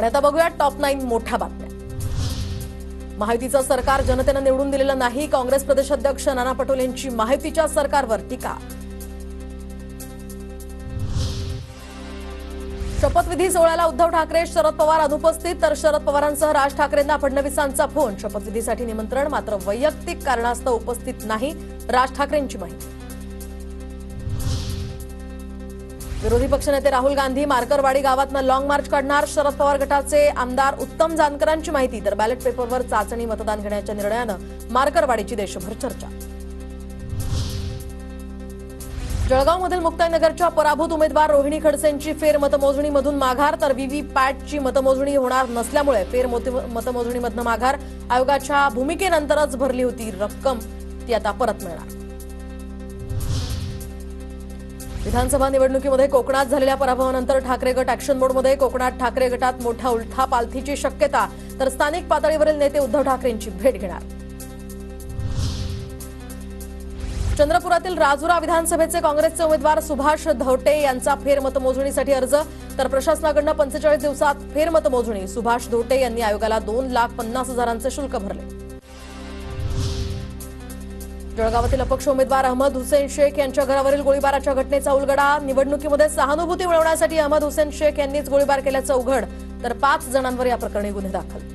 आणि आता बघूया टॉप 9 मोठ्या बातम्या। महायुतीचं सरकार जनतेने निवडून दिलेलं नाही, काँग्रेस प्रदेशाध्यक्ष नाना पटोलेंची महायुतीच्या सरकारवर टीका। शपथविधी सोहळ्याला उद्धव ठाकरे शरद पवार अनुपस्थित, तर शरद पवारांसह राज ठाकरेंना फडणवीसांचा फोन। शपथविधीसाठी निमंत्रण, मात्र वैयक्तिक कारणास्तव उपस्थित नाही, राज ठाकरेंची माहिती। विरोधी पक्षनेते राहुल गांधी मार्करवाडी गावातनं लॉंग मार्च काढणार, शरद पवार गटाचे आमदार उत्तम जानकरांची माहिती। तर बॅलेट पेपरवर चाचणी मतदान घेण्याच्या निर्णयानं मार्करवाडीची देशभर चर्चा। जळगावमधील मुक्ताईनगरच्या पराभूत उमेदवार रोहिणी खडसेंची फेरमतमोजणीमधून माघार, तर व्हीव्हीपॅटची मतमोजणी होणार नसल्यामुळे फेरमतमोजणीमधनं माघार। आयोगाच्या भूमिकेनंतरच भरली होती रक्कम, ती आता परत मिळणार। विधानसभा निवडणुकीमध्ये कोकणात झालेल्या पराभवानंतर ठाकरे गट ऍक्शन मोडमध्ये। कोकणात ठाकरे गटात मोठा उलथापालथीची शक्यता, तर स्थानिक पातळीवरील नेते उद्धव ठाकरेंची भेट घेणार। चंद्रपुरातील राजुरा विधानसभेचे काँग्रेसचे उमेदवार सुभाष धोटे यांचा फेरमतमोजणीसाठी अर्ज, तर प्रशासनाकडून 45 दिवसात फेरमतमोजणी। सुभाष धोटे यांनी आयोगाला 2,50,000 शुल्क भरले। जळगावातील अपक्ष उमेदवार अहमद हुसेन शेख यांच्या घरावरील गोळीबाराच्या घटनेचा उलगडा। निवडणुकीमध्ये सहानुभूती मिळवण्यासाठी अहमद हुसेन शेख यांनीच गोळीबार केल्याचं उघड, तर 5 जणांवर या प्रकरणी गुन्हे दाखल।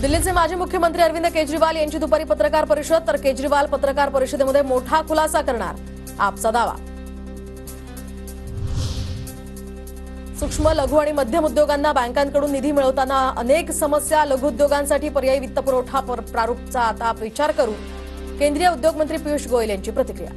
दिल्लीचे माजी मुख्यमंत्री अरविंद केजरीवाल यांची दुपारी पत्रकार परिषद, तर केजरीवाल पत्रकार परिषदेमध्ये मोठा खुलासा करणार, आपचा दावा। सूक्ष्म लघु आणि मध्यम उद्योगांना बँकांकडून निधी मिळवताना अनेक समस्या, लघु उद्योगांसाठी पर्यायी वित्तपुरवठा प्रारूपचा आता विचार करू, केंद्रीय उद्योग मंत्री पियुष गोयल यांची प्रतिक्रिया।